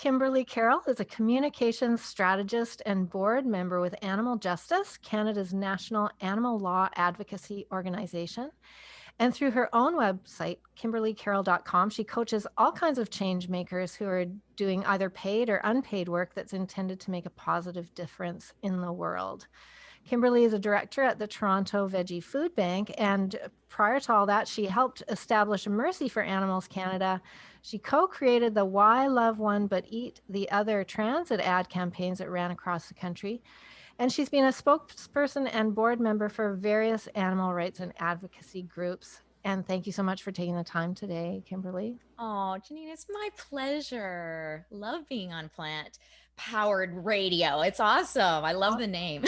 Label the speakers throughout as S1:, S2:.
S1: Kimberly Carroll is a communications strategist and board member with Animal Justice, Canada's national animal law advocacy organization. And through her own website, kimberlycarroll.com, she coaches all kinds of change makers who are doing either paid or unpaid work that's intended to make a positive difference in the world. Kimberly is a director at the Toronto Veggie Food Bank, and prior to all that, she helped establish Mercy for Animals Canada. She co-created the Why Love One But Eat the Other transit ad campaigns that ran across the country. And she's been a spokesperson and board member for various animal rights and advocacy groups. And thank you so much for taking the time today, Kimberly.
S2: Oh, Janine, it's my pleasure. Love being on Plant Powered Radio. It's awesome. I love the name.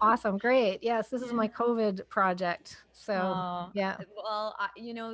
S1: Awesome. Great. Yes, this is
S2: Yeah.
S1: my COVID project. So,
S2: Oh,
S1: yeah.
S2: well,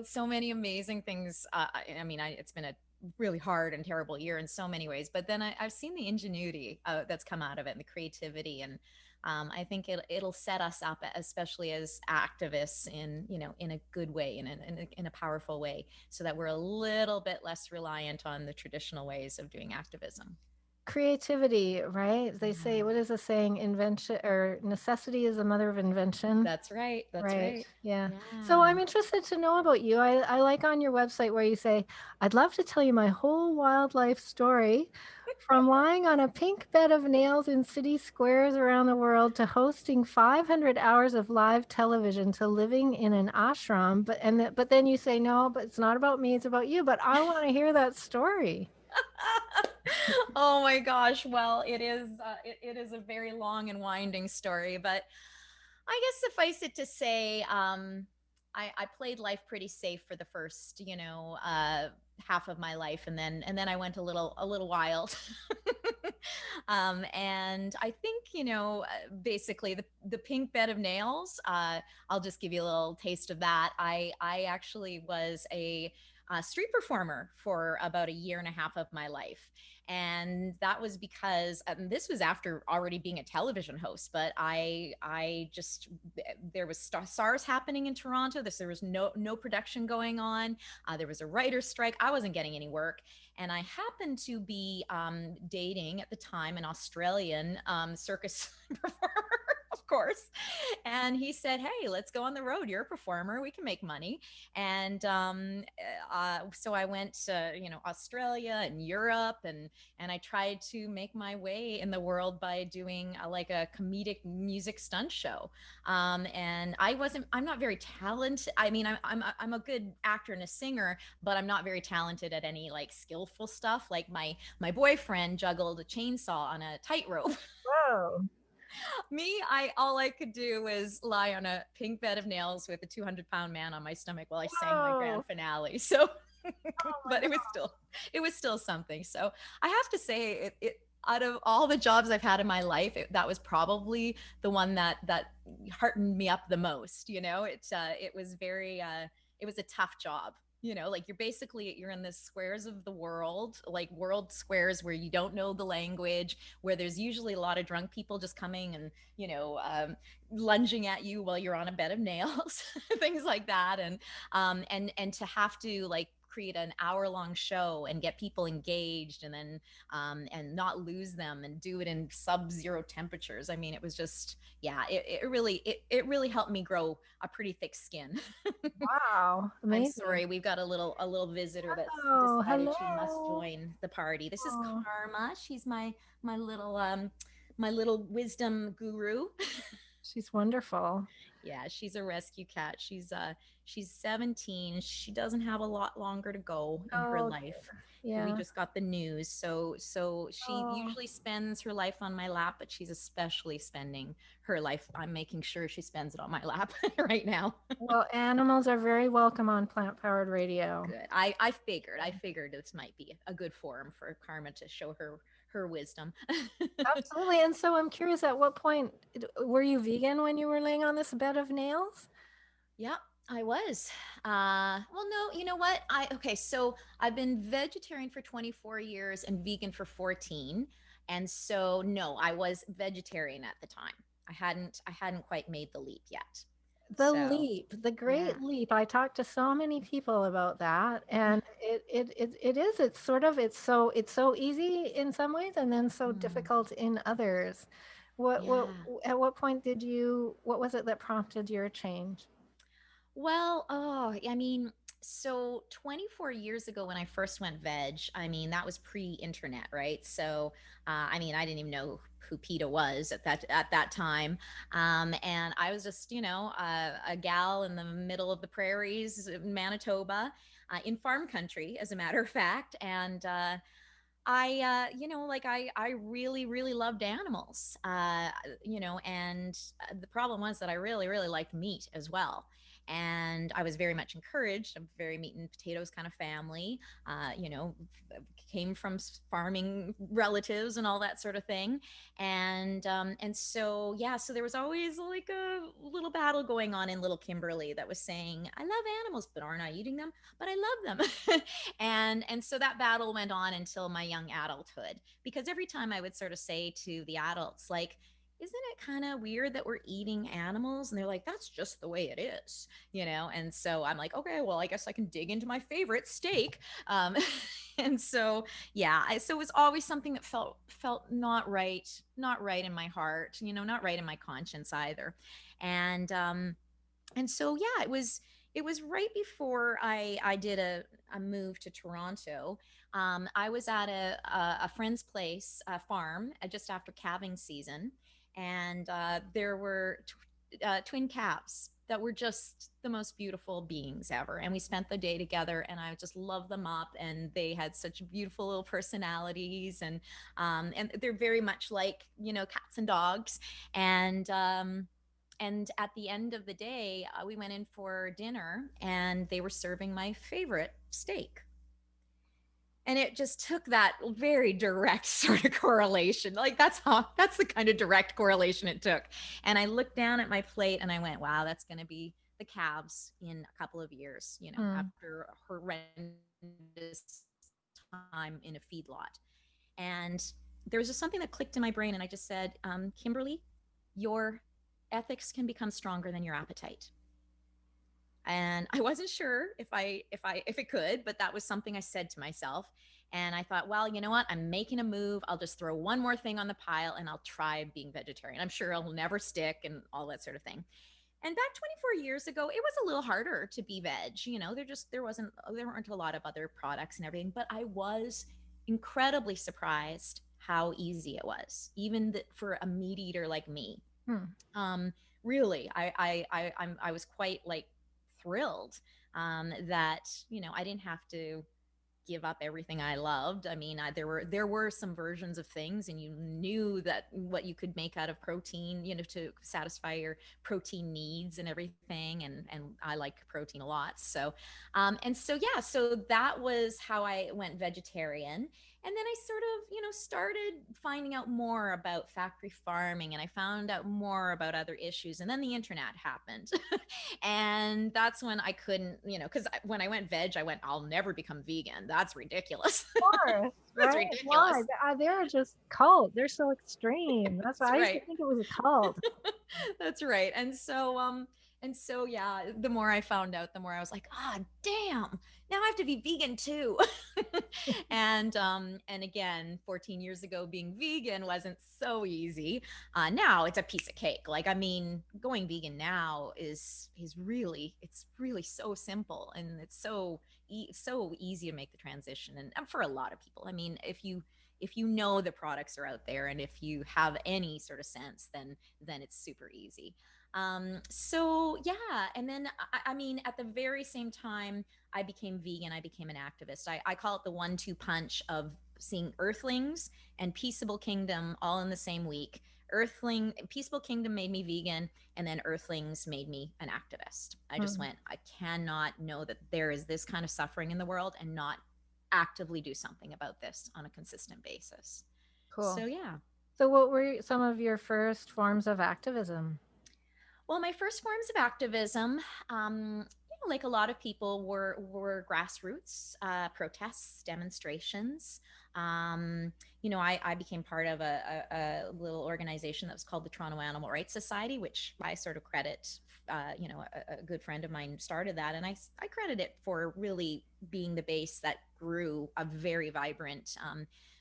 S2: so many amazing things. It's been a really hard and terrible year in so many ways, but then I've seen the ingenuity that's come out of it and the creativity. And I think it'll set us up, especially as activists in a good way, in a powerful way, so that we're a little bit less reliant on the traditional ways of doing activism.
S1: Creativity, right? They say,
S2: Yeah.
S1: what is the saying? Invention or necessity is the mother of invention.
S2: That's right. That's
S1: Right.
S2: right.
S1: Yeah. So
S2: Yeah.
S1: I'm interested to know about you. I like on your website where you say, I'd love to tell you my whole wildlife story from lying on a pink bed of nails in city squares around the world to hosting 500 hours of live television to living in an ashram. But then you say, no, but it's not about me. It's about you. But I want to hear that story.
S2: Oh my gosh. Well, it is a very long and winding story, but I guess suffice it to say, I played life pretty safe for the first, half of my life, and then I went a little wild. And I think, basically the pink bed of nails. I'll just give you a little taste of that. I actually was a street performer for about a year and a half of my life. And that was because this was after already being a television host, but I just, there was SARS happening in Toronto. There was no production going on. There was a writer's strike. I wasn't getting any work. And I happened to be dating at the time an Australian circus performer, of course. And he said, "Hey, let's go on the road. You're a performer. We can make money." And so I went to Australia and Europe, and I tried to make my way in the world by doing like a comedic music stunt show. And I'm not very talented. I mean, I'm a good actor and a singer, but I'm not very talented at any like skillful stuff. Like my boyfriend juggled a chainsaw on a tightrope.
S1: Whoa.
S2: Me, I all I could do was lie on a pink bed of nails with a 200-pound man on my stomach while I sang my grand
S1: Whoa.
S2: finale. So,
S1: Oh my
S2: but
S1: God.
S2: it was still something. So I have to say, it out of all the jobs I've had in my life, that was probably the one that heartened me up the most. It was it was a tough job. Like you're in the squares of the world, like world squares where you don't know the language, where there's usually a lot of drunk people just coming and lunging at you while you're on a bed of nails, things like that. And to have to like create an hour-long show and get people engaged, and then and not lose them, and do it in sub-zero temperatures. I mean, it was just, yeah, it really helped me grow a pretty thick skin.
S1: Wow.
S2: I'm
S1: Amazing.
S2: sorry, we've got a little visitor that's
S1: Oh,
S2: decided she must
S1: hello.
S2: join the party. This is
S1: Oh,
S2: Karma. She's my little wisdom guru.
S1: she's wonderful.
S2: Yeah, she's a rescue cat. She's 17. She doesn't have a lot longer to go in her
S1: Oh,
S2: life. We
S1: yeah.
S2: just got the news. So she
S1: Oh,
S2: usually spends her life on my lap, but she's especially spending her life. I'm making sure she spends it on my lap right now.
S1: well, animals are very welcome on plant powered radio.
S2: Good. I figured this might be a good forum for Karma to show her wisdom.
S1: Absolutely. And so I'm curious, at what point were you vegan when you were laying on this bed of nails?
S2: Yeah, I was. Well, no, you know what? So I've been vegetarian for 24 years and vegan for 14. And so no, I was vegetarian at the time. I hadn't quite made the leap yet.
S1: The
S2: So,
S1: leap, the
S2: yeah.
S1: great leap. I talked to so many people about that, and it is. It's sort of it's so easy in some ways, and then so
S2: Mm,
S1: difficult in others.
S2: yeah.
S1: At what point did you? What was it that prompted your change?
S2: Well, oh, I mean, so 24 years ago when I first went veg, I mean, that was pre-internet, right? So, I mean, I didn't even know who PETA was at that time, and I was just, a gal in the middle of the prairies, Manitoba, in farm country, as a matter of fact, and like I really, really loved animals, and the problem was that I really, really liked meat as well. And I was very much encouraged. I'm very meat and potatoes kind of family, uh, you know, came from farming relatives and all that sort of thing. And so, yeah, so there was always like a little battle going on in little Kimberly that was saying, I love animals, but aren't I eating them? But I love them. And so that battle went on until my young adulthood, because every time I would sort of say to the adults, like, isn't it kind of weird that we're eating animals? And they're like, that's just the way it is, And so I'm like, okay, well, I guess I can dig into my favorite steak. Um, and so, yeah, so it was always something that felt not right in my heart, not right in my conscience either. And and so yeah, it was right before I did a move to Toronto. I was at a friend's place, a farm, just after calving season, and there were twin calves that were just the most beautiful beings ever. And we spent the day together, and I just loved them up. And they had such beautiful little personalities, and they're very much like cats and dogs. And at the end of the day, we went in for dinner, and they were serving my favorite steak. And it just took that very direct sort of correlation. Like that's the kind of direct correlation it took. And I looked down at my plate and I went, wow, that's going to be the calves in a couple of years,
S1: Hmm.
S2: after a horrendous time in a feedlot. And there was just something that clicked in my brain. And I just said, Kimberly, your ethics can become stronger than your appetite. And I wasn't sure if it could, but that was something I said to myself. And I thought, well, you know what, I'm making a move, I'll just throw one more thing on the pile and I'll try being vegetarian. I'm sure it'll never stick and all that sort of thing. And back 24 years ago, it was a little harder to be veg. There weren't a lot of other products and everything, but I was incredibly surprised how easy it was, even for a meat eater like me.
S1: Hmm.
S2: um, Really, I was quite like thrilled, that I didn't have to give up everything I loved. I mean, there were some versions of things, and you knew that what you could make out of protein, to satisfy your protein needs and everything. And I like protein a lot. So, and so yeah, so that was how I went vegetarian. And then I sort of, started finding out more about factory farming, and I found out more about other issues. And then the internet happened. And that's when I couldn't, because when I went veg, I went, I'll never become vegan. That's ridiculous.
S1: Course,
S2: That's
S1: right? Why?
S2: ridiculous.
S1: They're just cult. They're so extreme. That's
S2: That's
S1: why I used to
S2: right.
S1: think it was a cult.
S2: That's right. And so yeah, the more I found out, the more I was like, ah, oh, damn, now I have to be vegan too. And again, 14 years ago, being vegan wasn't so easy. Now it's a piece of cake. Like, I mean, going vegan now it's really so simple, and it's so easy to make the transition. And for a lot of people, I mean, if you know the products are out there, and if you have any sort of sense, then it's super easy. So yeah, and then I mean, at the very same time I became vegan, I became an activist. I call it the 1-2 punch of seeing Earthlings and Peaceable Kingdom all in the same week. Peaceable Kingdom made me vegan, and then Earthlings made me an activist. I just
S1: Hmm.
S2: went, I cannot know that there is this kind of suffering in the world and not actively do something about this on a consistent basis.
S1: Cool.
S2: So yeah.
S1: So, what were some of your first forms of activism?
S2: Well, my first forms of activism, like a lot of people, were grassroots protests, demonstrations. I became part of a little organization that was called the Toronto Animal Rights Society, which I sort of credit. A good friend of mine started that, and I credit it for really being the base that grew a very vibrant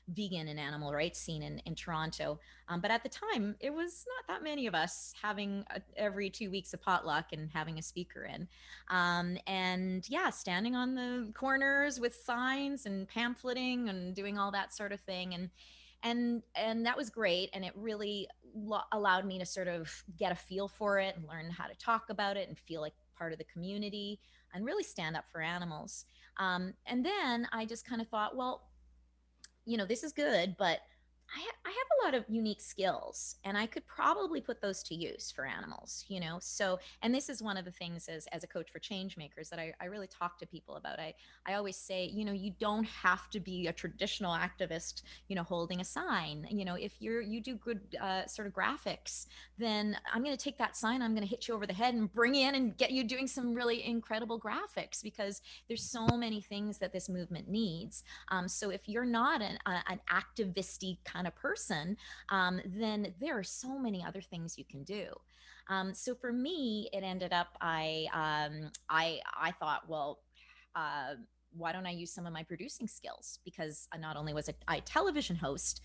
S2: vegan and animal rights scene in Toronto. But at the time, it was not that many of us having every 2 weeks a potluck and having a speaker in. And yeah, standing on the corners with signs and pamphleting and doing all that sort of thing. And that was great, and it really allowed me to sort of get a feel for it and learn how to talk about it and feel like part of the community and really stand up for animals. And then I just kind of thought, well, this is good, but I have a lot of unique skills and I could probably put those to use for animals. So, and this is one of the things as a coach for change makers that I really talk to people about. I always say, you don't have to be a traditional activist, holding a sign. If you do good sort of graphics, then I'm going to take that sign, I'm going to hit you over the head and bring you in and get you doing some really incredible graphics, because there's so many things that this movement needs. So if you're not an activisty kind of person, then there are so many other things you can do. So for me, it ended up I thought, well, uh, why don't I use some of my producing skills? Because not only was I a television host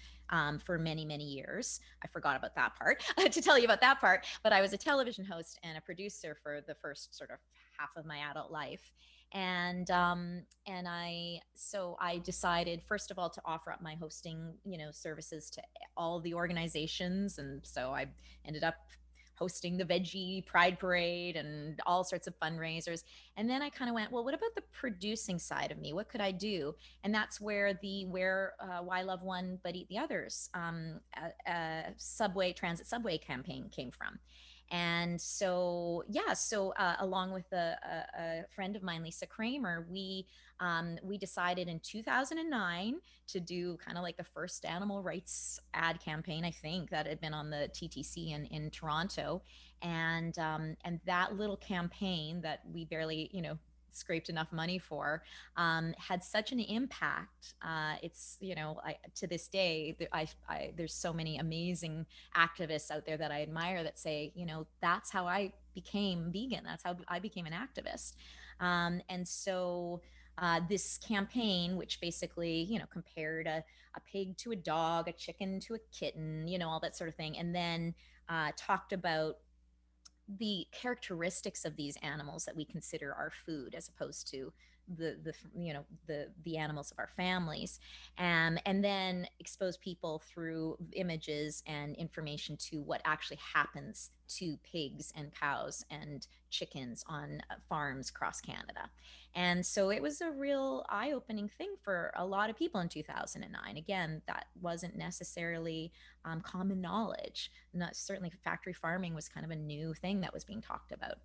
S2: for many, many years, I forgot about that part to tell you about that part, but I was a television host and a producer for the first sort of half of my adult life. And I decided, first of all, to offer up my hosting services to all the organizations, and so I ended up hosting the veggie pride parade and all sorts of fundraisers. And then I kind of went, well, what about the producing side of me? What could I do? And that's where the why love one but eat the others subway transit subway campaign came from. And so, yeah, so along with a friend of mine, Lisa Kramer, we decided in 2009 to do kind of like the first animal rights ad campaign, I think, that had been on the TTC in Toronto. And that little campaign that we barely, scraped enough money for, had such an impact. It's, to this day, there's so many amazing activists out there that I admire that say, that's how I became vegan. That's how I became an activist. And so this campaign, which basically, compared a pig to a dog, a chicken to a kitten, all that sort of thing, and then talked about the characteristics of these animals that we consider our food, as opposed to the animals of our families, and then expose people through images and information to what actually happens to pigs and cows and chickens on farms across Canada. And so it was a real eye-opening thing for a lot of people in 2009. Again, that wasn't necessarily common knowledge. Not certainly, factory farming was kind of a new thing that was being talked about.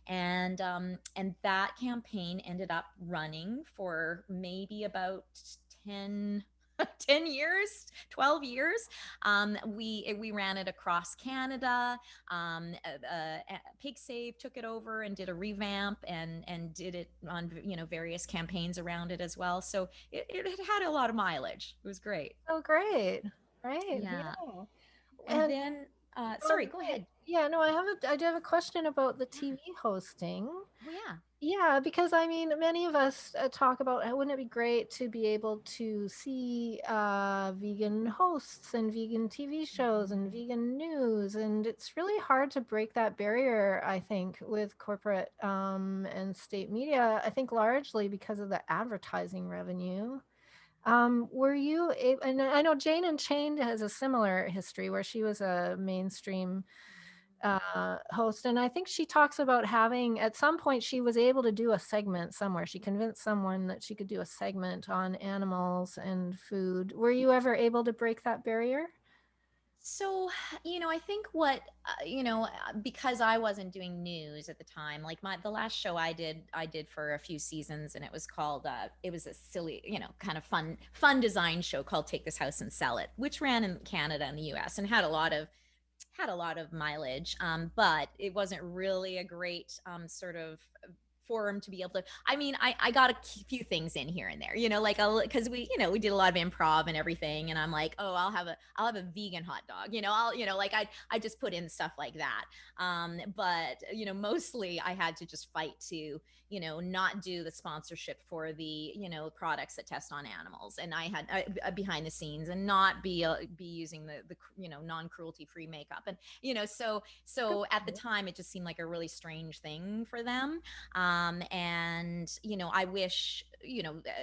S2: And that campaign ended up running for maybe about 10 10 years, 12 years. We ran it across Canada. Pig Save took it over and did a revamp, and did it on various campaigns around it as well. So it had a lot of mileage. It was great.
S1: Oh, great. Right.
S2: Yeah.
S1: Yeah.
S2: And
S1: And
S2: then sorry, go ahead.
S1: yeah, no, I do have a question about the TV hosting.
S2: Oh yeah.
S1: Yeah, because I mean, many of us talk about wouldn't it be great to be able to see vegan hosts and vegan TV shows and
S2: Mhm.
S1: vegan news, and it's really hard to break that barrier, I think, with corporate and state media. I think largely because of the advertising revenue. Were you able, and I know Jane Unchained has a similar history where she was a mainstream host. And I think she talks about having, at some point, she was able to do a segment somewhere. She convinced someone that she could do a segment on animals and food. Were you ever able to break that barrier?
S2: So, I think because I wasn't doing news at the time, like the last show I did for a few seasons, and it was called, it was a silly, kind of fun design show called Take This House and Sell It, which ran in Canada and the US and had a lot of mileage, but it wasn't really a great sort of forum to be able to, I mean, I got a few things in here and there, like, because we did a lot of improv and everything, and I'm like, oh, I'll have a vegan hot dog, I'll, like, I just put in stuff like that. But mostly I had to just fight to, not do the sponsorship for the, products that test on animals, and I had behind the scenes, and not be using the non-cruelty free makeup, and so at the time it just seemed like a really strange thing for them. And I wish,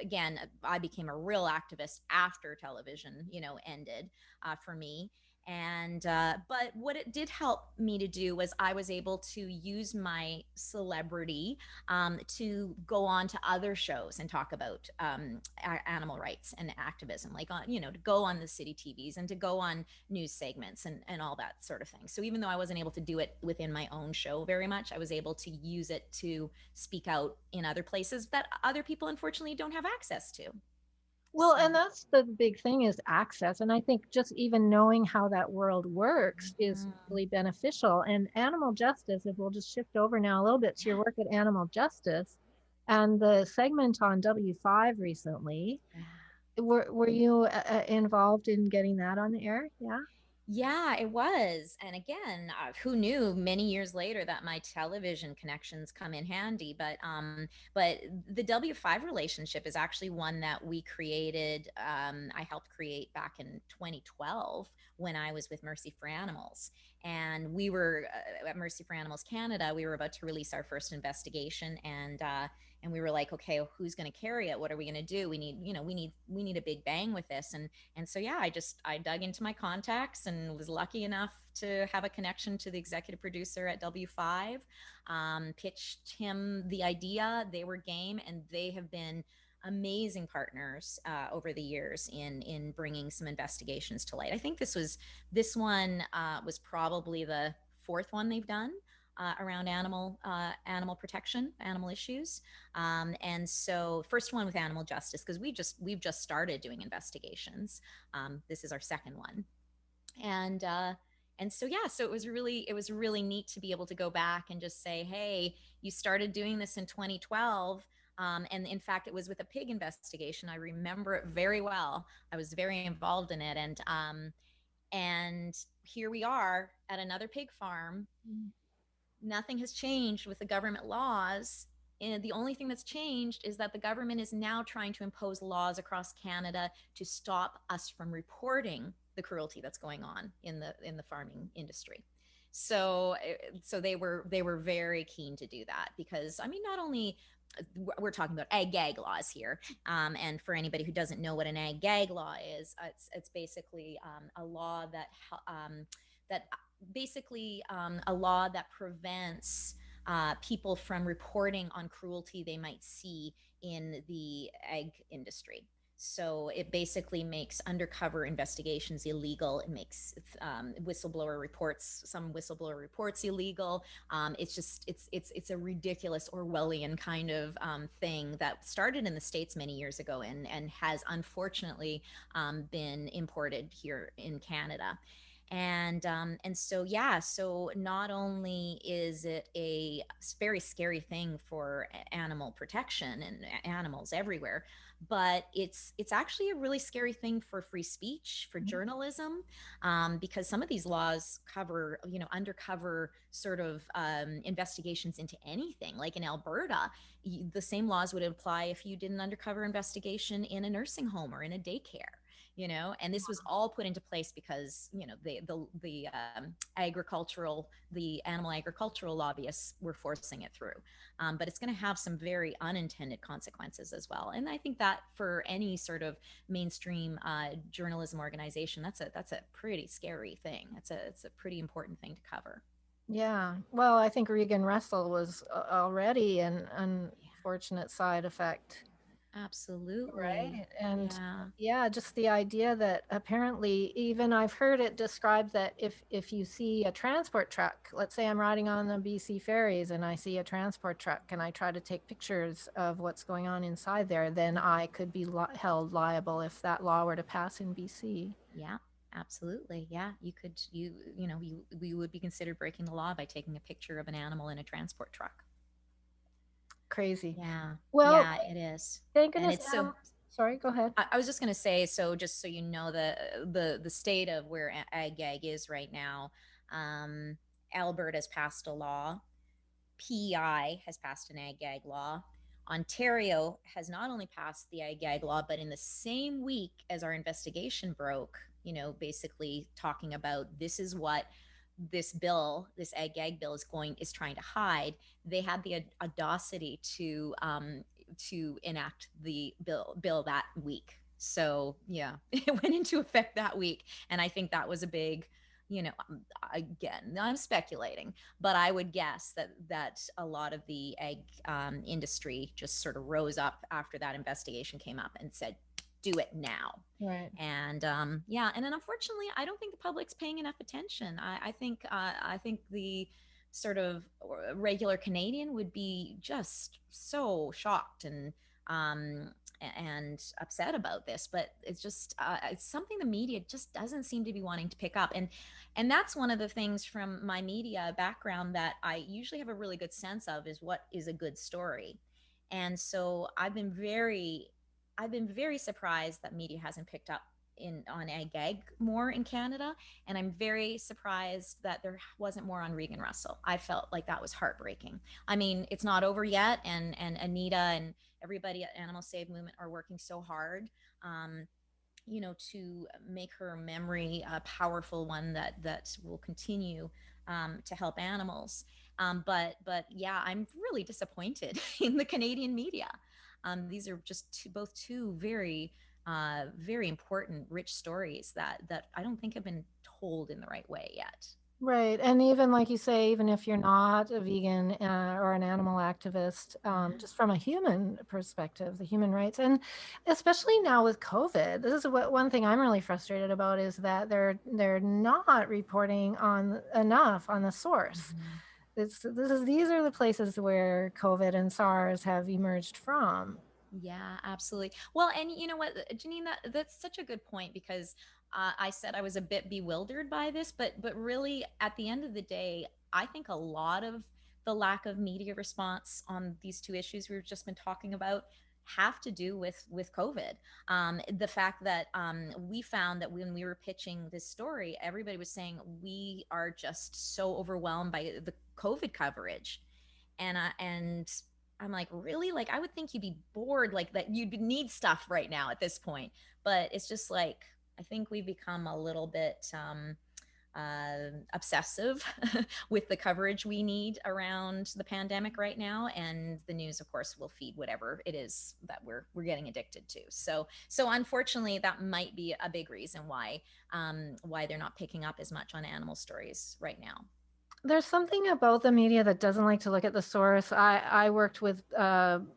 S2: again, I became a real activist after television ended, for me. And but what it did help me to do was I was able to use my celebrity, to go on to other shows and talk about, animal rights and activism, like, on, to go on the city TVs and to go on news segments, and all that sort of thing. So even though I wasn't able to do it within my own show very much, I was able to use it to speak out in other places that other people unfortunately don't have access to.
S1: Well,
S2: So,
S1: and that's the big thing, is access. And I think just even knowing how that world works is
S2: mhm.
S1: really beneficial. And animal justice, if we'll just shift over now a little bit to your work at Animal Justice and the segment on W5 recently,
S2: Yeah.
S1: were you involved in getting that on the air? Yeah.
S2: Yeah, it was. And again, who knew many years later that my television connections come in handy? But the W5 relationship is actually one that we created. I helped create back in 2012 when I was with Mercy for Animals, and we were, at Mercy for Animals Canada. We were about to release our first investigation, and we were like, okay, who's going to carry it? What are we going to do? We need a big bang with this, and so, yeah, I dug into my contacts and was lucky enough to have a connection to the executive producer at W5. Pitched him the idea. They were game, and they have been amazing partners, over the years in bringing some investigations to light. I think this one was probably the fourth one they've done. Around animal protection, animal issues, and so first one with animal justice, because we've just started doing investigations. This is our second one, and so, yeah, so it was really neat to be able to go back and just say, hey, you started doing this in 2012. And in fact, it was with a pig investigation. I remember it very well. I was very involved in it, and here we are at another pig farm. Nothing has changed with the government laws. And the only thing that's changed is that the government is now trying to impose laws across Canada to stop us from reporting the cruelty that's going on in the farming industry. So they were very keen to do that, because, I mean, not only we're talking about ag gag laws here, and for anybody who doesn't know what an ag gag law is, it's basically, a law that basically, a law that prevents, people from reporting on cruelty they might see in the egg industry. So it basically makes undercover investigations illegal. It makes, some whistleblower reports illegal. It's a ridiculous Orwellian kind of, thing that started in the States many years ago, and has unfortunately, been imported here in Canada. And so, yeah, so not only is it a very scary thing for animal protection and animals everywhere, but it's actually a really scary thing for free speech, for journalism, because some of these laws cover, undercover sort of, investigations into anything. Like in Alberta, the same laws would apply if you did an undercover investigation in a nursing home or in a daycare. And this was all put into place because, the animal agricultural lobbyists were forcing it through. But it's going to have some very unintended consequences as well. And I think that for any sort of mainstream, journalism organization, that's a pretty scary thing. It's a pretty important thing to cover.
S1: Yeah. Well, I think Regan Russell was already an
S2: Yeah,
S1: unfortunate side effect.
S2: absolutely.
S1: Right. And
S2: Yeah.
S1: yeah, just the idea that apparently, even I've heard it described that if you see a transport truck, let's say I'm riding on the BC ferries and I see a transport truck and I try to take pictures of what's going on inside there, then I could be held liable if that law were to pass in BC.
S2: Yeah, absolutely. Yeah, you could you would be considered breaking the law by taking a picture of an animal in a transport truck.
S1: Crazy.
S2: Yeah.
S1: Well,
S2: Yeah, it is.
S1: thank
S2: And
S1: goodness.
S2: it's so
S1: Sorry, go ahead.
S2: I was just going to say, so just so you know, the state of where ag gag is right now, um, Alberta has passed a law. PEI has passed an ag gag law. Ontario has not only passed the ag gag law, but in the same week as our investigation broke, basically talking about this is what this bill, this ag gag bill is trying to hide. They had the audacity to enact the bill that week. So yeah, it went into effect that week, and I think that was a big, again, I'm speculating, but I would guess that a lot of the egg industry just sort of rose up after that investigation came up and said, "Do it now."
S1: Right.
S2: And yeah, and then unfortunately, I don't think the public's paying enough attention. I think the sort of regular Canadian would be just so shocked um, and upset about this, but it's something the media just doesn't seem to be wanting to pick up. And that's one of the things from my media background that I usually have a really good sense of is what is a good story. And so I've been very surprised that media hasn't picked up in on ag gag more in Canada, and I'm very surprised that there wasn't more on Regan Russell. I felt like that was heartbreaking. I mean, it's not over yet, and Anita and everybody at Animal Save Movement are working so hard. Um, to make her memory a powerful one that will continue to help animals. But yeah, I'm really disappointed in the Canadian media. These are just both two very important, rich stories that I don't think have been told in the right way yet.
S1: Right. And even like you say, even if you're not a vegan or an animal activist,
S2: Yeah.
S1: just from a human perspective, the human rights, and especially now with COVID, this is what one thing I'm really frustrated about is that they're not reporting on enough on the source.
S2: Mhm.
S1: These are the places where COVID and SARS have emerged from.
S2: Yeah, absolutely. Well, and you know what, Janine, that's such a good point because I said I was a bit bewildered by this, but really, at the end of the day, I think a lot of the lack of media response on these two issues we've just been talking about have to do with COVID. The fact that we found that when we were pitching this story, everybody was saying we are just so overwhelmed by the COVID coverage, and I'm like, really? Like, I would think you'd be bored, like that you'd need stuff right now at this point. But it's just like I think we've become a little bit obsessive with the coverage we need around the pandemic right now, and the news, of course, will feed whatever it is that we're getting addicted to. So unfortunately, that might be a big reason why they're not picking up as much on animal stories right now.
S1: There's something about the media that doesn't like to look at the source. I worked with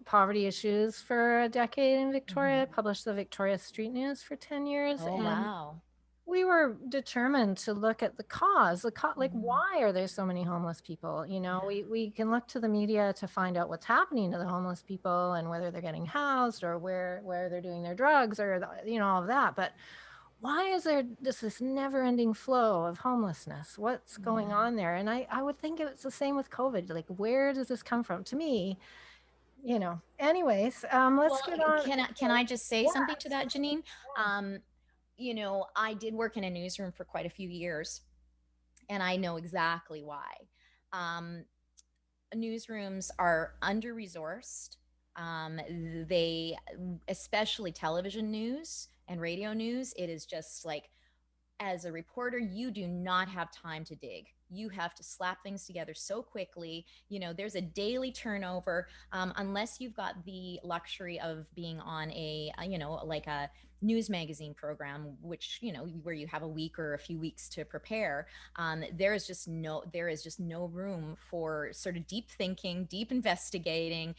S1: poverty issues for a decade in Victoria. I
S2: Mm-hmm.
S1: published the Victoria Street News for 10 years.
S2: Oh
S1: And
S2: wow.
S1: we were determined to look at the cause, like
S2: Mm-hmm.
S1: why are there so many homeless people?
S2: Yeah.
S1: We can look to the media to find out what's happening to the homeless people and whether they're getting housed or where they're doing their drugs or all of that. But why is there just this never ending flow of homelessness? What's going
S2: Yeah.
S1: on there? And I would think it's the same with COVID. Like, where does this come from? To me, anyways, let's
S2: Well,
S1: get on.
S2: can I just say
S1: Yeah,
S2: something to that,
S1: absolutely.
S2: Janine? Um, I did work in a newsroom for quite a few years, and I know exactly why. Um, Newsrooms are under resourced. They, especially television news and radio news, it is just like, as a reporter, you do not have time to dig. You have to slap things together so quickly. There's a daily turnover, unless you've got the luxury of being on like a news magazine program, which, where you have a week or a few weeks to prepare. There is just no room for sort of deep thinking, deep investigating,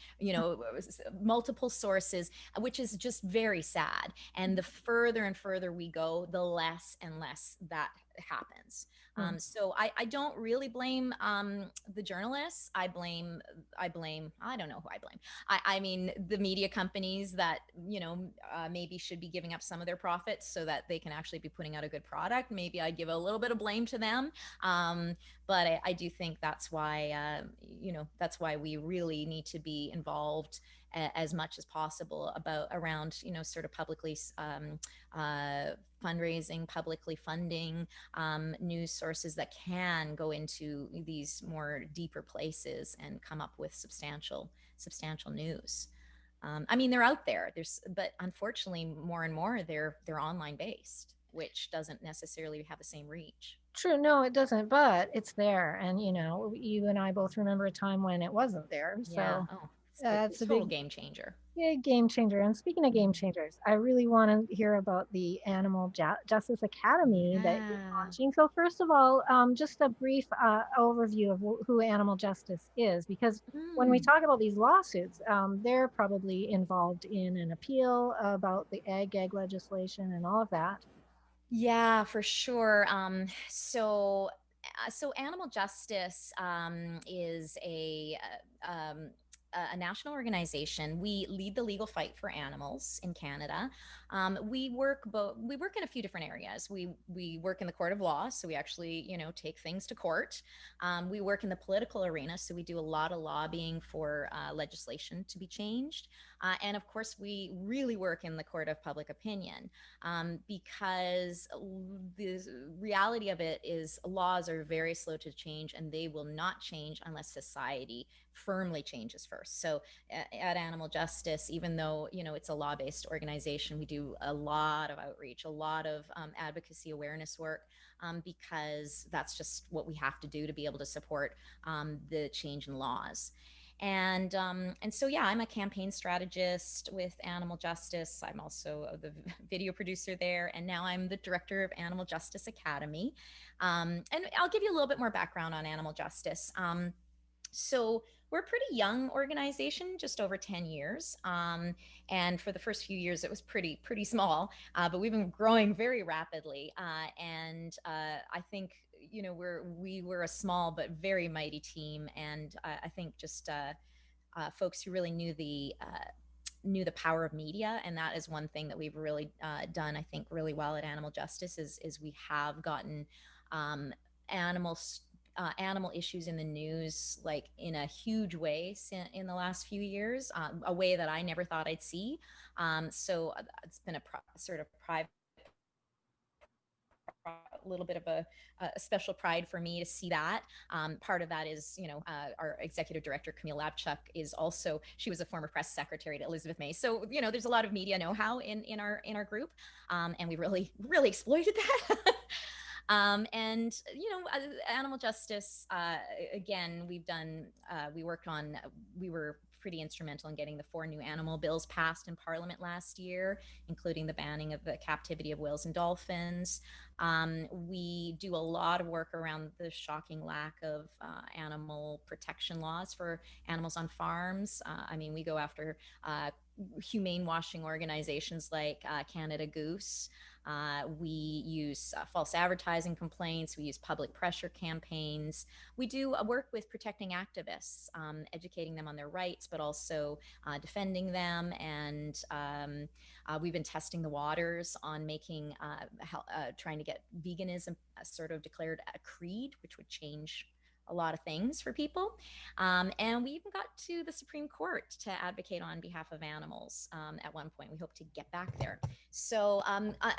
S2: multiple sources, which is just very sad. And the further and further we go, the less and less that happens.
S1: Hmm.
S2: So I don't really blame the journalists. I don't know who I blame. I mean, the media companies that, maybe should be giving giving up some of their profits so that they can actually be putting out a good product. Maybe I give a little bit of blame to them. But I do think that's why, that's why we really need to be involved as much as possible about around, sort of publicly fundraising, publicly funding news sources that can go into these more deeper places and come up with substantial news. I mean, they're out there. But unfortunately, more and more they're online based, which doesn't necessarily have the same reach.
S1: True, no, it doesn't, but it's there. And, you and I both remember a time when it wasn't there.
S2: Yeah.
S1: So
S2: Oh, it's a
S1: it's a
S2: total
S1: big,
S2: game changer.
S1: big game changer. And speaking of game changers, I really want to hear about the Animal Justice Academy that you're
S2: Yeah.
S1: launching. So, first of all, just a brief overview of who Animal Justice is, because when we
S2: Mm.
S1: talk about these lawsuits, they're probably involved in an appeal about the ag legislation and all of that.
S2: Yeah, for sure. So animal justice is a national organization. We lead the legal fight for animals in Canada. We work in a few different areas. We work in the court of law, so we actually take things to court. We work in the political arena, so we do a lot of lobbying for legislation to be changed. And of course, we really work in the court of public opinion, because the reality of it is laws are very slow to change, and they will not change unless society firmly changes first. So at Animal Justice, even though it's a law-based organization, we do a lot of outreach, a lot of advocacy awareness work, because that's just what we have to do to be able to support the change in laws. And so yeah, I'm a campaign strategist with Animal Justice. I'm also the video producer there, and now I'm the director of Animal Justice Academy. And I'll give you a little bit more background on Animal Justice. So we're a pretty young organization, just over 10 years. And for the first few years, it was pretty small, but we've been growing very rapidly. And I think we were a small but very mighty team, and I think just folks who really knew the power of media. And that is one thing that we've really done, I think, really well at Animal Justice, is we have gotten um, animals animal issues in the news, like in a huge way in the last few years, a way that I never thought I'd see. So it's been sort of private, a little bit of a special pride for me to see that. Part of that is, our executive director, Camille Labchuk, she was a former press secretary to Elizabeth May. So, there's a lot of media know-how in our group. And we really exploited that. And animal justice, again, we were pretty instrumental in getting the 4 new animal bills passed in Parliament last year, including the banning of the captivity of whales and dolphins. We do a lot of work around the shocking lack of animal protection laws for animals on farms. I mean, we go after humane washing organizations like Canada Goose. We use false advertising complaints. We use public pressure campaigns. We do work with protecting activists, educating them on their rights, but also defending them. And we've been testing the waters on trying to get veganism sort of declared a creed, which would change a lot of things for people. And we even got to the Supreme Court to advocate on behalf of animals at one point. We hope to get back there. So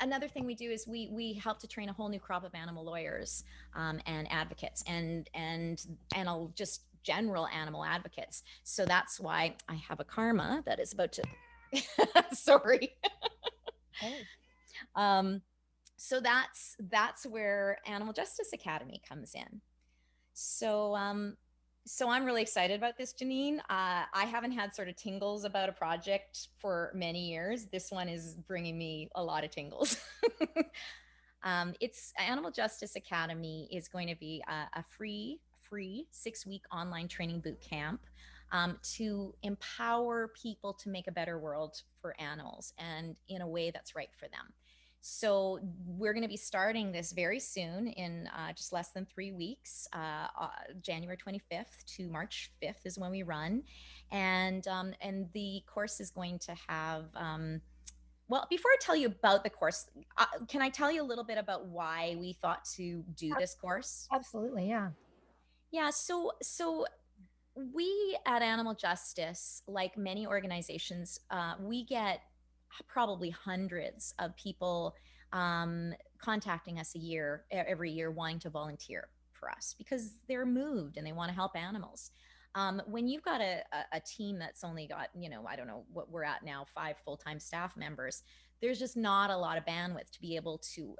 S2: another thing we do is we help to train a whole new crop of animal lawyers and advocates, and just general animal advocates. So that's why I have a karma that is about to sorry.
S1: Oh.
S2: So that's where Animal Justice Academy comes in. So I'm really excited about this, Janine. I haven't had sort of tingles about a project for many years. This one is bringing me a lot of tingles. It's Animal Justice Academy is going to be a free 6-week online training boot camp to empower people to make a better world for animals and in a way that's right for them. So we're going to be starting this very soon in just less than 3 weeks. January 25th to March 5th is when we run, and the course is going to have Well, before I tell you about the course, can I tell you a little bit about why we thought to do this course?
S1: Absolutely, yeah.
S2: Yeah, so we at Animal Justice, like many organizations, we get probably hundreds of people contacting us every year, wanting to volunteer for us because they're moved and they want to help animals. When you've got a team that's only got, I don't know what we're at now, 5 full-time staff members, there's just not a lot of bandwidth to be able to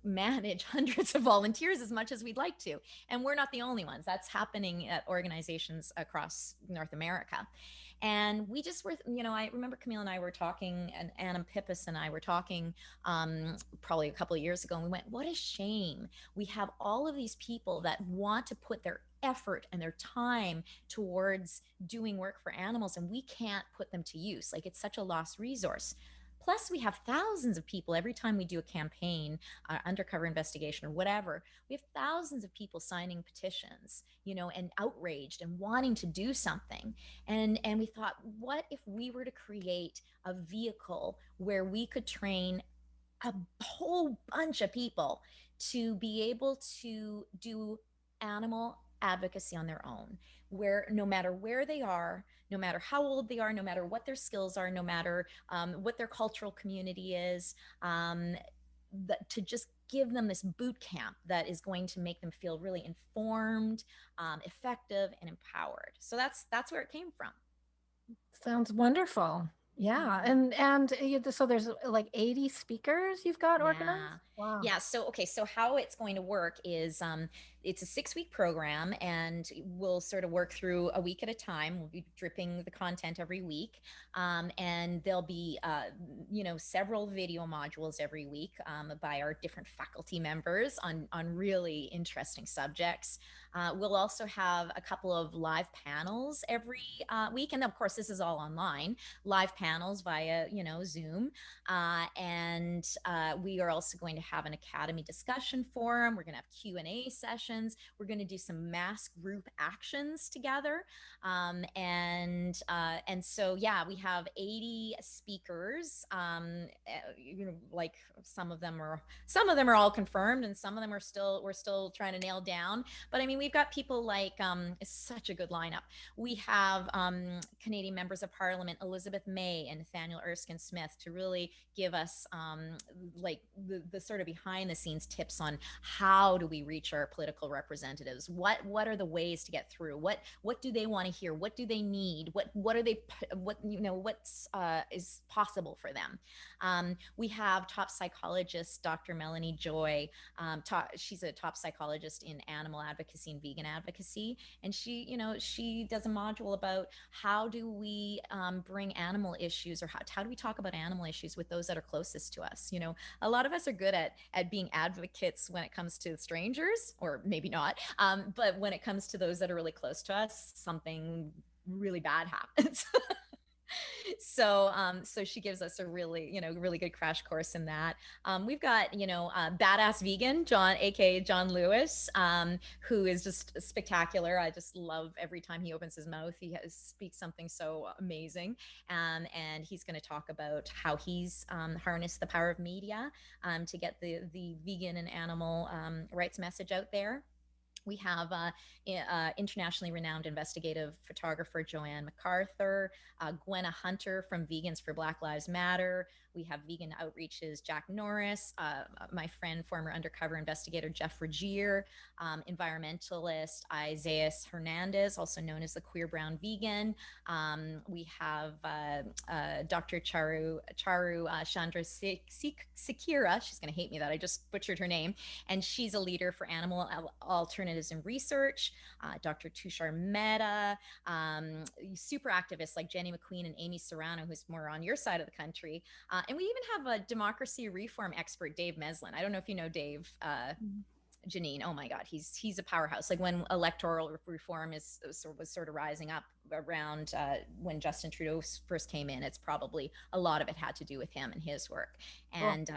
S2: manage hundreds of volunteers as much as we'd like to. And we're not the only ones. That's happening at organizations across North America. And we just were, I remember Camille and I were talking, and Anna Pippis and I were talking probably a couple of years ago, and we went, what a shame. We have all of these people that want to put their effort and their time towards doing work for animals, and we can't put them to use. Like, it's such a lost resource. Plus, we have thousands of people every time we do a campaign, undercover investigation, or whatever. We have thousands of people signing petitions, and outraged and wanting to do something. And we thought, what if we were to create a vehicle where we could train a whole bunch of people to be able to do animal advocacy on their own, where no matter where they are, no matter how old they are, no matter what their skills are, no matter what their cultural community is, to just give them this boot camp that is going to make them feel really informed, effective, and empowered. So that's where it came from.
S1: Sounds wonderful. Yeah,
S2: Mhm.
S1: and so there's like 80 speakers you've got
S2: Yeah.
S1: organized? Wow.
S2: Yeah. So, okay. So, how it's going to work is it's a 6 week program, and we'll sort of work through a week at a time. We'll be dripping the content every week. And there'll be, several video modules every week by our different faculty members on really interesting subjects. We'll also have a couple of live panels every week. And of course, this is all online, live panels via, Zoom. And we are also going to have an academy discussion forum. We're going to have Q&A sessions. We're going to do some mass group actions together. And so, yeah, we have 80 speakers. Like some of them are all confirmed, and some of them we're still trying to nail down. But I mean, we've got people like it's such a good lineup. We have Canadian members of Parliament Elizabeth May and Nathaniel Erskine Smith to really give us like the sort of behind the scenes tips on how do we reach our political representatives. What are the ways to get through? What do they want to hear? What do they need? What are they? What's is possible for them? We have top psychologist Dr. Melanie Joy. She's a top psychologist in animal advocacy and vegan advocacy, and she does a module about how do we bring animal issues, or how do we talk about animal issues with those that are closest to us. A lot of us are good at being advocates when it comes to strangers, or maybe not, but when it comes to those that are really close to us, something really bad happens. So she gives us a really good crash course in that. We've got badass vegan John, aka John Lewis, who is just spectacular. I just love every time he opens his mouth. Speaks something so amazing. And he's going to talk about how he's harnessed the power of media to get the vegan and animal rights message out there. We have internationally renowned investigative photographer Joanne MacArthur, Gwenna Hunter from Vegans for Black Lives Matter. We have vegan outreaches Jack Norris, my friend, former undercover investigator Jeff Regier, environmentalist Isaiah Hernandez, also known as the Queer Brown Vegan. We have Dr. Charu Chandra Sikira. She's going to hate me that I just butchered her name. And she's a leader for animal alternatives in research. Dr. Tushar Mehta, super activists like Jenny McQueen and Amy Serrano, who's more on your side of the country. And we even have a democracy reform expert, Dave Meslin. I don't know if you know Dave. Janine, oh my God, he's a powerhouse. Like when electoral reform was sort of rising up around when Justin Trudeau first came in, it's probably a lot of it had to do with him and his work.
S1: Cool.
S2: And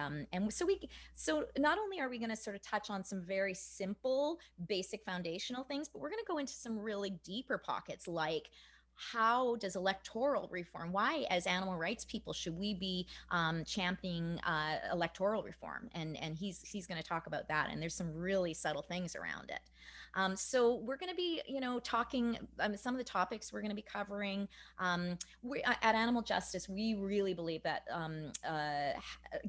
S2: so not only are we going to sort of touch on some very simple, basic foundational things, but we're going to go into some really deeper pockets, like how does electoral reform, why as animal rights people should we be championing electoral reform? And he's going to talk about that, and there's some really subtle things around it. So we're going to be, talking some of the topics we're going to be covering. At Animal Justice, we really believe that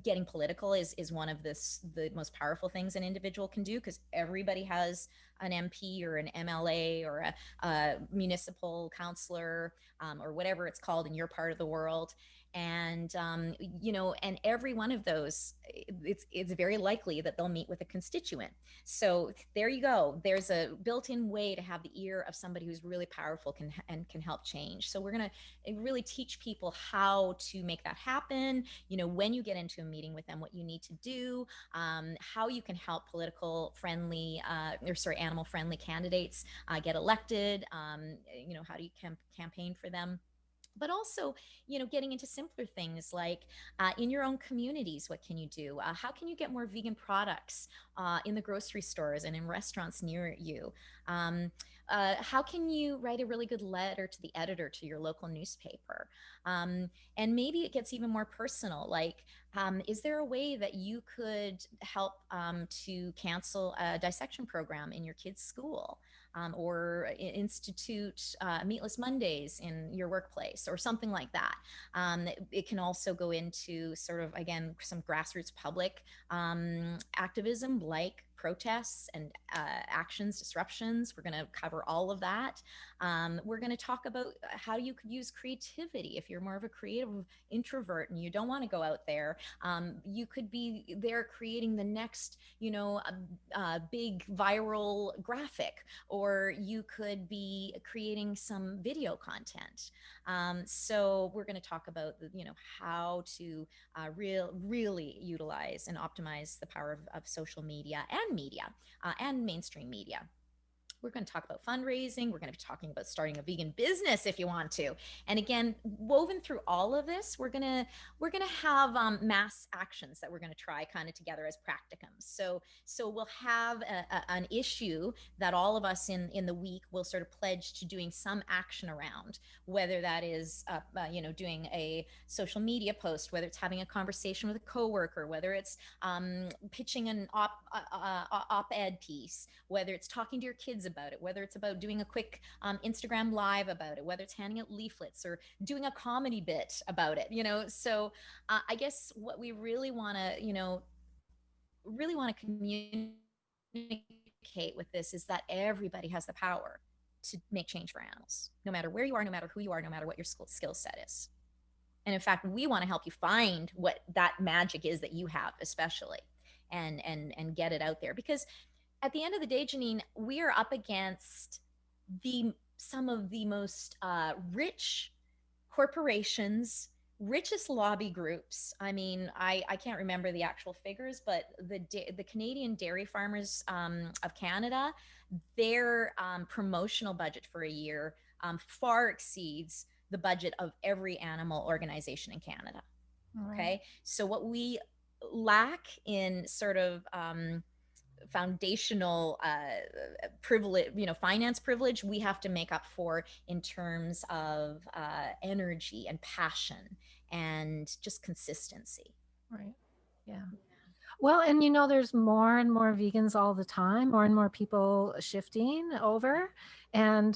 S2: getting political is one of the most powerful things an individual can do, because everybody has an MP or an MLA or a municipal councillor, or whatever it's called in your part of the world. And and every one of those, it's very likely that they'll meet with a constituent. So there you go. There's a built-in way to have the ear of somebody who's really powerful and can help change. So we're going to really teach people how to make that happen. When you get into a meeting with them, what you need to do, how you can help animal friendly candidates get elected. How do you campaign for them? But also, getting into simpler things like in your own communities, what can you do? How can you get more vegan products in the grocery stores and in restaurants near you? How can you write a really good letter to the editor to your local newspaper? And maybe it gets even more personal, like, is there a way that you could help to cancel a dissection program in your kid's school? Or institute meatless Mondays in your workplace or something like that. It can also go into sort of, again, some grassroots public activism, like protests and actions, disruptions. We're going to cover all of that. We're going to talk about how you could use creativity. If you're more of a creative introvert and you don't want to go out there, you could be there creating the next, big viral graphic, or you could be creating some video content. So we're going to talk about, how to really utilize and optimize the power of social media and mainstream media. We're going to talk about fundraising. We're going to be talking about starting a vegan business if you want to. And again, woven through all of this, we're going to have mass actions that we're going to try kind of together as practicums. So we'll have an issue that all of us in the week will sort of pledge to doing some action around, whether that is doing a social media post, whether it's having a conversation with a coworker, whether it's pitching an op-ed piece, whether it's talking to your kids about it, whether it's about doing a quick Instagram live about it, whether it's handing out leaflets or doing a comedy bit about it. So I guess what we really want to communicate with this is that everybody has the power to make change for animals, no matter where you are, no matter who you are, no matter what your skill set is. And in fact, we want to help you find what that magic is that you have, especially, and get it out there. Because at the end of the day, Janine, we are up against some of the most rich corporations, richest lobby groups. I mean, I can't remember the actual figures, but the Canadian Dairy Farmers of Canada, their promotional budget for a year far exceeds the budget of every animal organization in Canada.
S1: Right.
S2: Okay, so what we lack in sort of foundational privilege, finance privilege, we have to make up for in terms of energy and passion and just consistency.
S1: Right. Yeah. Well, and there's more and more vegans all the time, more and more people shifting over. And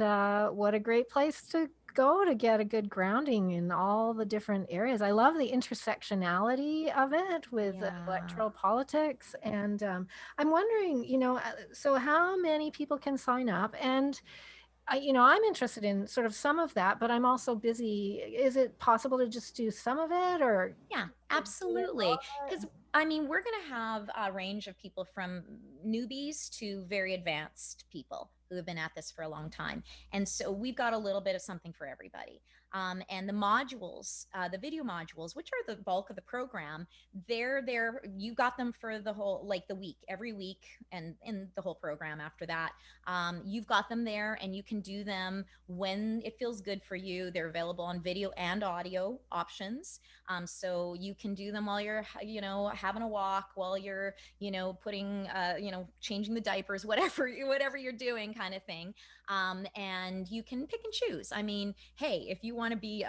S1: what a great place to go to get a good grounding in all the different areas. I love the intersectionality of it with electoral politics. And I'm wondering, so how many people can sign up? And I'm interested in sort of some of that, but I'm also busy. Is it possible to just do some of it, or?
S2: Yeah, absolutely. Because we're going to have a range of people from newbies to very advanced people who have been at this for a long time. And so we've got a little bit of something for everybody. And the modules, the video modules, which are the bulk of the program, they're there. You got them for the whole, like the week, every week, and in the whole program after that. You've got them there, and you can do them when it feels good for you. They're available on video and audio options. So you can do them while you're, having a walk, while you're, putting, changing the diapers, whatever you're doing, kind of thing. And you can pick and choose. I mean, hey, if you want to be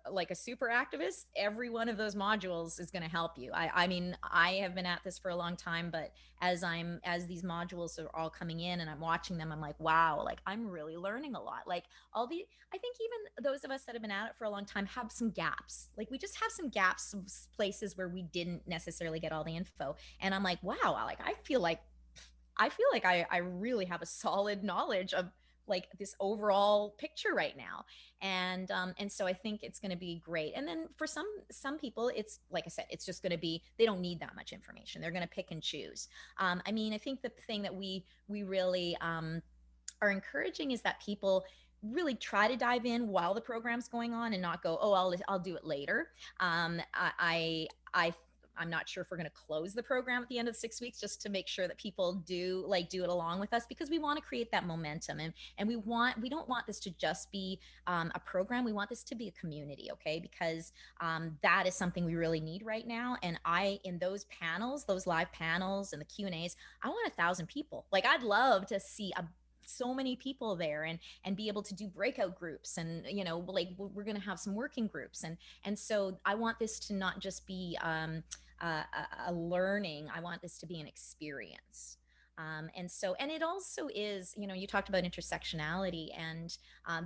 S2: like a super activist, every one of those modules is going to help you. I mean, I have been at this for a long time, but as these modules are all coming in and I'm watching them, I'm like, wow, like I'm really learning a lot. Like I think even those of us that have been at it for a long time have some gaps. Like we just have some gaps, some places where we didn't necessarily get all the info. And I'm like, wow, like I feel like I really have a solid knowledge of like this overall picture right now. And so I think it's going to be great. And then for some people, it's like I said, it's just going to be, they don't need that much information. They're going to pick and choose. I mean, I think the thing that we really are encouraging is that people really try to dive in while the program's going on and not go, oh, I'll do it later. I I'm not sure if we're going to close the program at the end of the 6 weeks, just to make sure that people do it along with us, because we want to create that momentum. And we don't want this to just be a program. We want this to be a community. Okay. Because that is something we really need right now. And in those panels, those live panels and the Q&As, I want 1,000 people. Like I'd love to see so many people there, and be able to do breakout groups, and like we're going to have some working groups. And so I want this to not just be a learning. I want this to be an experience. And it also is, you talked about intersectionality, and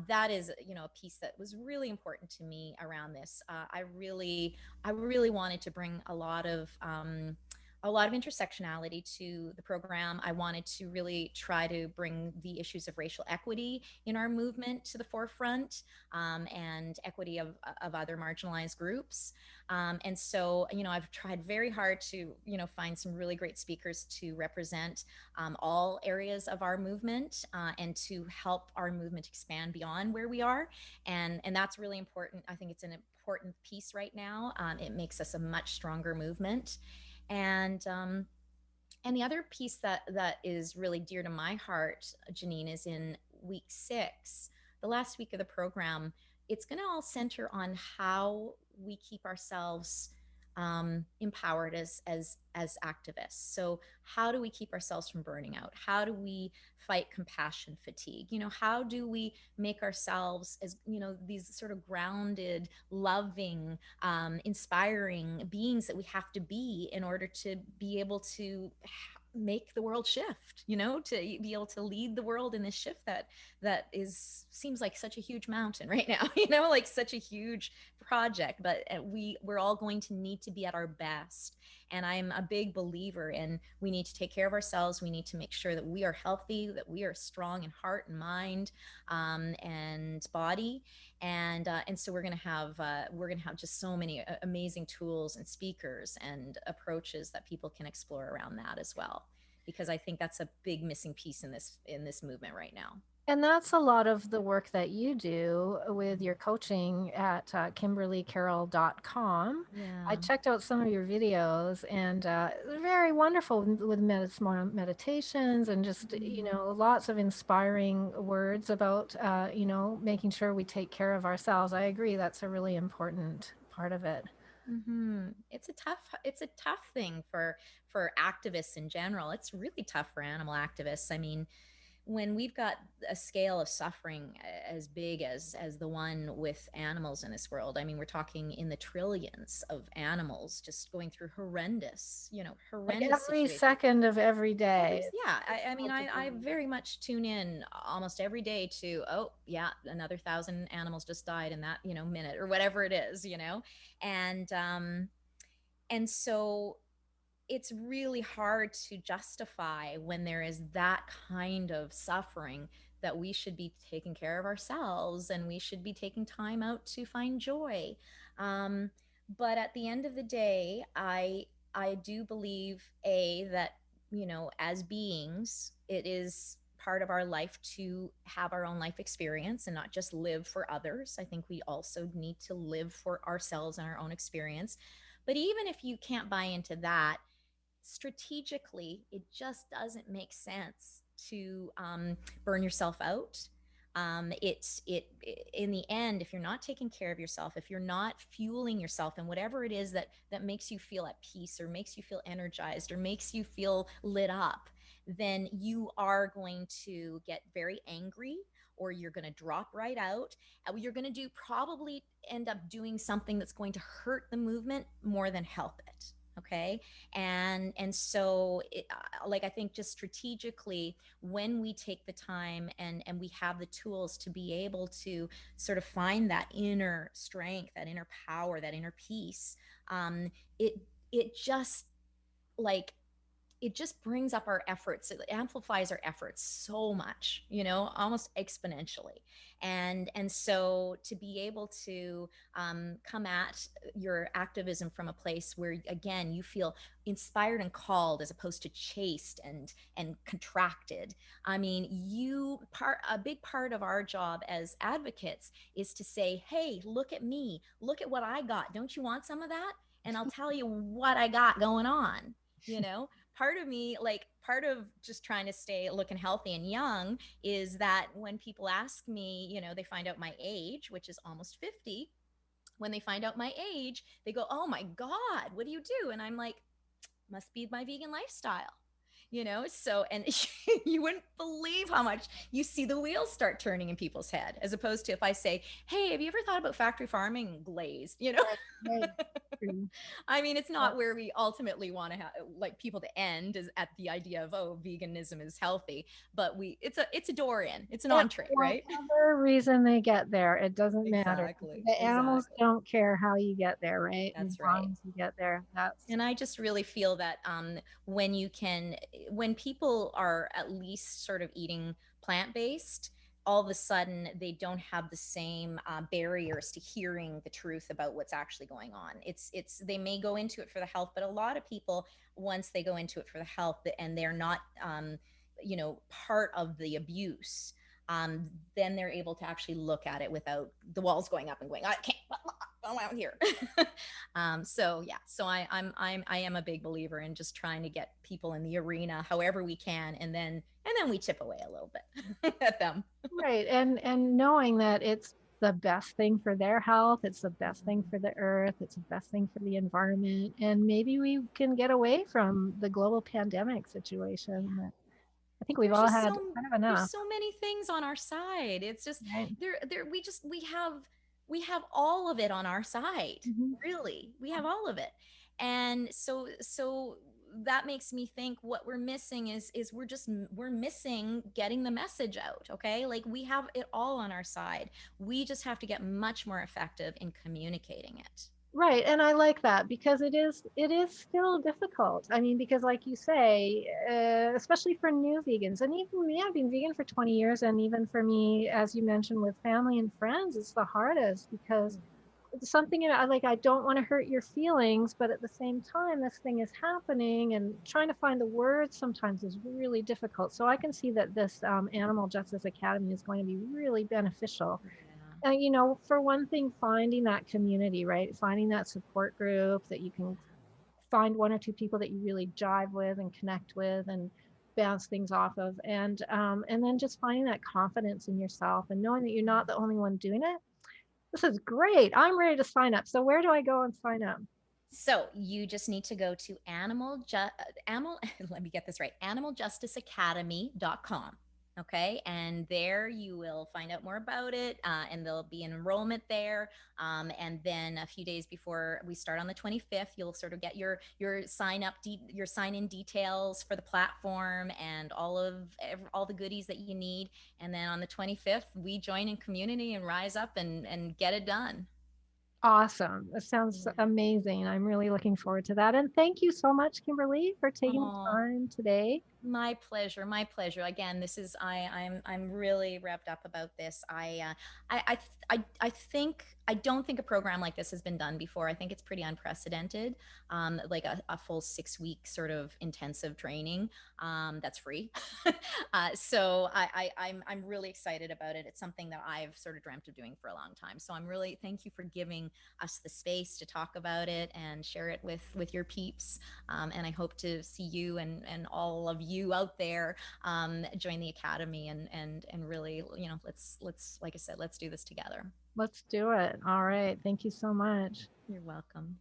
S2: that is, a piece that was really important to me around this. I really wanted to bring a lot of intersectionality to the program. I wanted to really try to bring the issues of racial equity in our movement to the forefront, and equity of other marginalized groups. And so, I've tried very hard to, find some really great speakers to represent all areas of our movement, and to help our movement expand beyond where we are. And that's really important. I think it's an important piece right now. It makes us a much stronger movement. And um, and the other piece that is really dear to my heart, Janine, is in week 6, the last week of the program. It's going to all center on how we keep ourselves empowered as activists. So how do we keep ourselves from burning out? How do we fight compassion fatigue? How do we make ourselves as these sort of grounded, loving, inspiring beings that we have to be in order to be able to make the world shift, to be able to lead the world in this shift that seems like such a huge mountain right now, like such a huge project. But we're all going to need to be at our best. And I'm a big believer in, we need to take care of ourselves. We need to make sure that we are healthy, that we are strong in heart and mind, and body. And so we're gonna have just so many amazing tools and speakers and approaches that people can explore around that as well, because I think that's a big missing piece in this movement right now.
S1: And that's a lot of the work that you do with your coaching at kimberlycarroll.com. I
S2: Yeah.
S1: checked out some of your videos, and they're very wonderful with small meditations and just,
S2: Mhm.
S1: lots of inspiring words about, making sure we take care of ourselves. I agree. That's a really important part of it.
S2: It's a tough thing for activists in general. It's really tough for animal activists. I mean, when we've got a scale of suffering as big as the one with animals in this world. I mean, we're talking in the trillions of animals just going through
S1: Like
S2: horrendous
S1: every
S2: situations.
S1: second of every day.
S2: Yeah,
S1: It's
S2: I mean, I
S1: multiple.
S2: very much tune in almost every day to, oh yeah, another 1,000 animals just died in that minute, or whatever it is, and so it's really hard to justify when there is that kind of suffering, that we should be taking care of ourselves and we should be taking time out to find joy. Um, but at the end of the day, I do believe, that as beings, it is part of our life to have our own life experience and not just live for others. I think we also need to live for ourselves and our own experience. But even if you can't buy into that, strategically, it just doesn't make sense to burn yourself out. It in the end, if you're not taking care of yourself, if you're not fueling yourself and whatever it is that makes you feel at peace or makes you feel energized or makes you feel lit up, then you are going to get very angry, or you're going to drop right out. You're going to do probably end up doing something that's going to hurt the movement more than help it. Okay. And so like, I think just strategically, when we take the time and we have the tools to be able to sort of find that inner strength, that inner power, that inner peace, it it just like it just brings up our efforts. It amplifies our efforts so much, almost exponentially. And so to be able to come at your activism from a place where, again, you feel inspired and called, as opposed to chased and contracted. I mean, a big part of our job as advocates is to say, hey, look at me, look at what I got, don't you want some of that? And I'll tell you what I got going on, you know part of me, like, part of just trying to stay looking healthy and young, is that when people ask me, they find out my age, which is almost 50. When they find out my age, they go, oh my God, what do you do? And I'm like, must be my vegan lifestyle. So, and you wouldn't believe how much you see the wheels start turning in people's head, as opposed to if I say, hey, have you ever thought about factory farming glazed?
S1: Right.
S2: I mean, it's not where we ultimately want to have, like, people to end is at the idea of, oh, veganism is healthy, but it's a door in, it's an entree, right?
S1: Whatever reason they get there, it doesn't matter.
S2: Exactly.
S1: The animals don't care how you get there, right? As
S2: That's
S1: long
S2: right.
S1: as you get there, that's
S2: And I just really feel that when people are at least sort of eating plant based, all of a sudden they don't have the same barriers to hearing the truth about what's actually going on. It's they may go into it for the health, but a lot of people, once they go into it for the health and they're not part of the abuse, then they're able to actually look at it without the walls going up and going, I can't go out here. So yeah, so I am a big believer in just trying to get people in the arena however we can, and then we chip away a little bit at them.
S1: right. And knowing that it's the best thing for their health, it's the best thing for the earth, it's the best thing for the environment, and maybe we can get away from the global pandemic situation that I think we've
S2: There's
S1: all
S2: just
S1: had
S2: so
S1: kind of
S2: there's
S1: enough,
S2: so many things on our side. It's just
S1: right?
S2: there we have all of it on our side.
S1: Mhm.
S2: Really, we have all of it. And so that makes me think what we're missing is we're missing getting the message out. Okay, like, we have it all on our side. We just have to get much more effective in communicating it.
S1: Right, and I like that because it is still difficult. I mean, because like you say, especially for new vegans, and even me, I've been vegan for 20 years, and even for me, as you mentioned, with family and friends, it's the hardest because it's something, like, I don't want to hurt your feelings, but at the same time, this thing is happening, and trying to find the words sometimes is really difficult. So I can see that this Animal Justice Academy is going to be really beneficial.
S2: Yeah.
S1: For one thing, finding that community, right? Finding that support group that you can find one or two people that you really jive with and connect with and bounce things off of, and then just finding that confidence in yourself and knowing that you're not the only one doing it. This is great. I'm ready to sign up. So where do I go and sign up?
S2: So you just need to go to animal let me get this right, animaljusticeacademy.com. Okay, and there you will find out more about it, and there'll be an enrollment there. And then a few days before we start on the 25th, you'll sort of get your your sign in details for the platform and all the goodies that you need. And then on the 25th, we join in community and rise up and get it done.
S1: Awesome. That sounds
S2: Yeah.
S1: amazing. I'm really looking forward to that. And thank you so much, Kimberly, for taking the
S2: Oh,
S1: time today.
S2: my pleasure. My pleasure. Again, this is I'm really wrapped up about this. I think I don't think a program like this has been done before. I think it's pretty unprecedented. Like a full 6 week sort of intensive training that's free. So I'm really excited about it. It's something that I've sort of dreamt of doing for a long time. So I'm really thank you for giving us the space to talk about it and share it with your peeps. And I hope to see you and all of you out there join the academy and really, let's like I said, let's do this together.
S1: Let's do it. All right. Thank you so much.
S2: You're welcome.